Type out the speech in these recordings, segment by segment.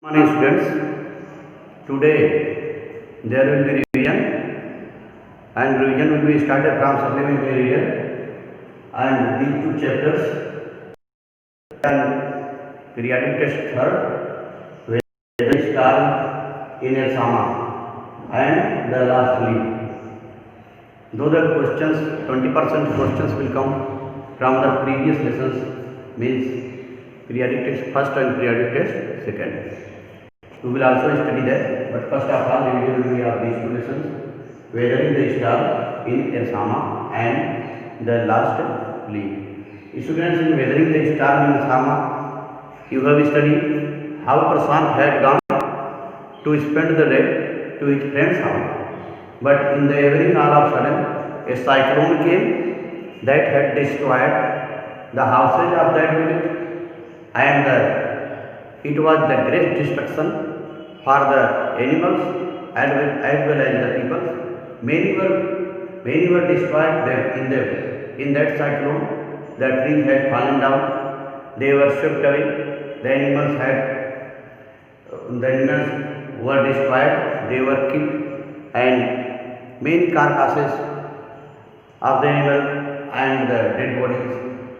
Morning students, today there will be revision and revision will be started from supplementary reader and these two chapters and periodic test third weather star in a Sama and the last leaf. Though the questions 20% questions will come from the previous lessons means periodic test first and periodic test second. We will also study that, but first of all, we will have these two lessons: weathering the star in Ersama and the last leaf. Students, in weathering the star in Ersama, you have studied how Prashant had gone to spend the day to his friend's house, but in the evening, all of a sudden, a cyclone came that had destroyed the houses of that village, and it was the great destruction for the animals as well as the people. Many were destroyed there in that cyclone. The trees had fallen down, they were swept away, the animals were destroyed, they were killed, and many carcasses of the animal and the dead bodies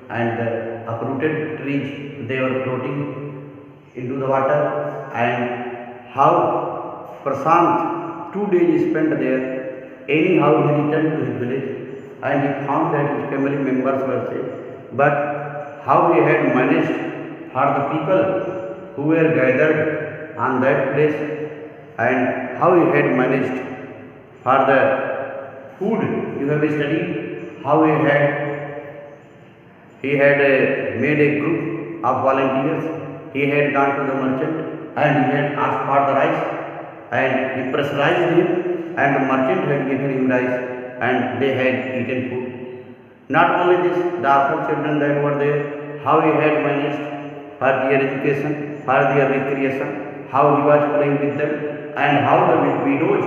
and the uprooted trees, they were floating into the water. And how Prashant 2 days spent there. Anyhow he returned to his village and he found that his family members were safe. But how he had managed for the people who were gathered on that place, and how he had managed for the food. You have studied how he had made a group of volunteers. He had gone to the merchant and he had asked for the rice, and he pressurized him, and the merchant had given him rice and they had eaten food. Not only this, the other children that were there, how he had managed for their education, for their recreation, how he was playing with them, and how the widows,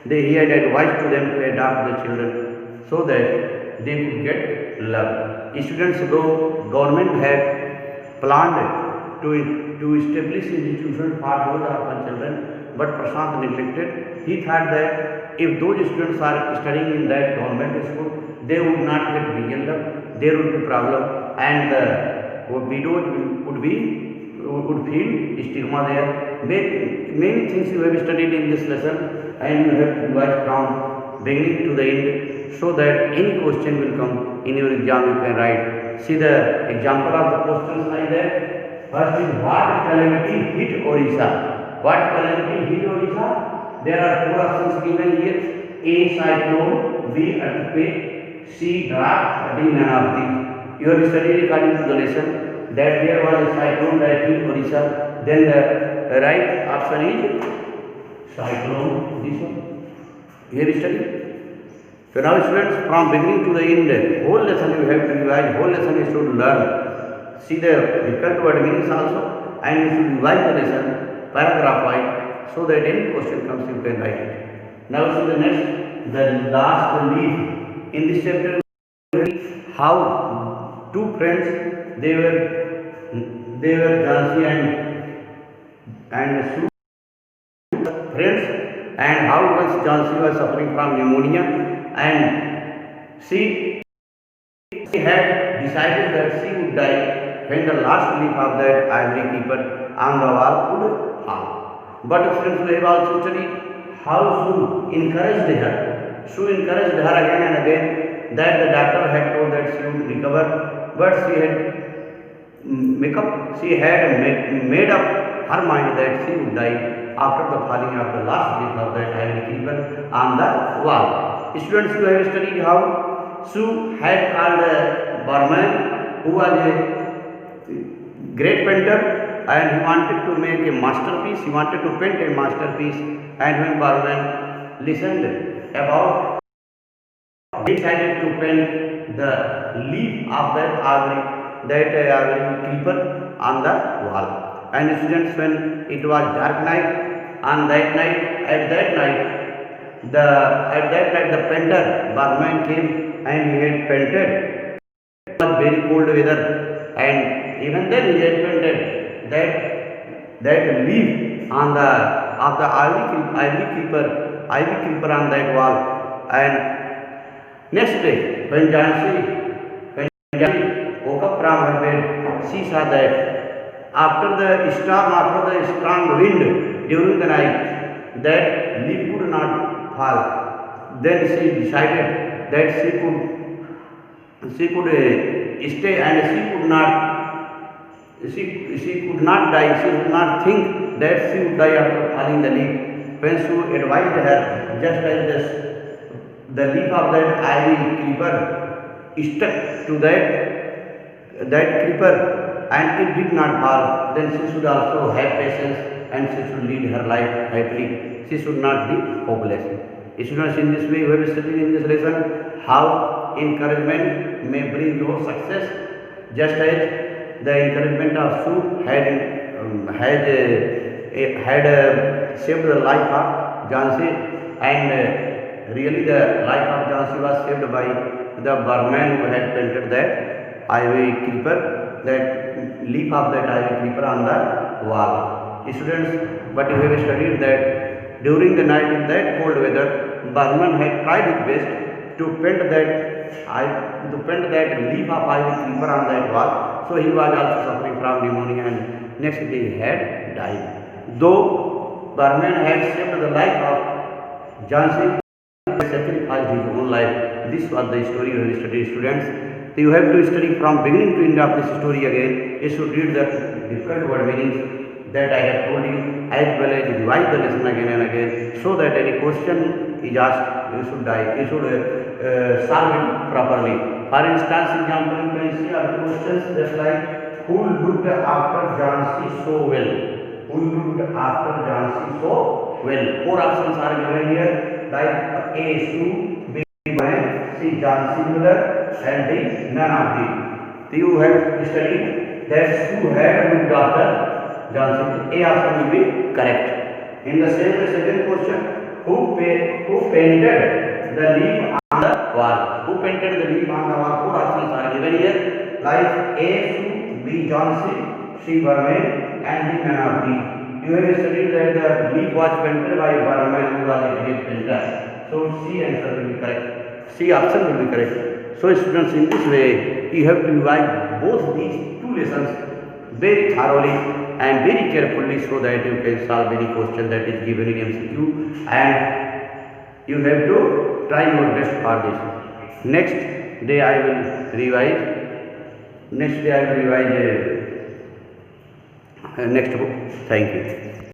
he had advised to them to adopt the children so that they could get love. Students, though government had planned to establish institutions for those orphan children, but Prashant neglected. He thought that if those students are studying in that government school, they would not get real love, there would be problem, and the widows would feel stigma there. Many things you have studied in this lesson, and you have to watch from beginning to the end, so that any question will come in your exam you can write. See the example of the questions like that. First is, what calamity hit Orissa? What calamity hit Orissa? There are four options given here: A. Cyclone, B. Earthquake, C. drought, D. None of these. You have studied according to the lesson that there was a cyclone that hit Orissa. Then the right option is cyclone. This one. You have studied. So now students, from beginning to the end, whole lesson you have to revise, whole lesson you should learn. See the difficult word meanings also, and you should revise the lesson paragraph wise, so that any question comes you can write it. Now see the next, the last leaf. In this chapter, how two friends, they were Jhansi and Sue, friends, and how once Jhansi was suffering from pneumonia, and she had decided that she would die when the last leaf of that ivory keeper on the wall would fall. But friends, we have also studied how Sue encouraged her. Sue encouraged her again and again that the doctor had told that she would recover, but she had made up her mind that she would die after the falling of the last leaf of that ivory keeper on the wall. Students, you have studied how Sue had called Barman, who was a great painter, and he wanted to make a masterpiece, he wanted to paint a masterpiece, and when Barman listened about, he decided to paint the leaf of that ivory keeper on the wall. And students, when it was dark night, at that night the painter Barman came and he had painted. It was very cold weather, and even then he had painted that leaf on the of the ivy creeper on that wall. And next day, when Jhansi woke up from her bed, she saw that after the strong wind during the night, that leaf could not fall. Then she decided that she could stay, and she could not die. She could not think that she would die after falling the leaf. When she advised her, just as the leaf of that ivy creeper stuck to that creeper and it did not fall, then she should also have patience and she should lead her life happily. She should not be hopeless. Students, in this way we have studied in this lesson how encouragement may bring your success, just as the encouragement of Sue had saved the life of Jhansi, and really the life of Jhansi was saved by the barman who had painted that ivy creeper, that leaf of that ivy creeper on the wall. Students, but we have studied that during the night in that cold weather, barman had tried his best to paint that leaf of ivy creeper on that wall. So he was also suffering from pneumonia, and next day he had died. Though barman had saved the life of Jhansi, sacrificed his own life. This was the story we have studied, students. So you have to study from beginning to end of this story again. You should read the different word meanings that I have told you, as well as revise the lesson again and again, so that any question is asked, you should solve it properly. For instance, example, you can see other questions just like, who looked after Jhansi so well? Who looked after Jhansi so well? 4 options are given here, like A. Sue, B. Barman, C. Jhansi mother, and D. none of these. So you have studied that Sue had looked after Jhansi. A option will be correct. In the same way, second question, who painted the leaf on the wall? Who painted the leaf on the wall? 4 options are given here, like A. Sue, B. Jhansi, C. Barman, and D. none of these. You have studied that the leaf was painted by Barman, who was a great painter. So C answer will be correct. C option will be correct. So students, in this way you have to revise both these 2 lessons very thoroughly and very carefully, so that you can solve any question that is given in MCQ, and you have to try your best for this. Next day I will revise next book. Thank you.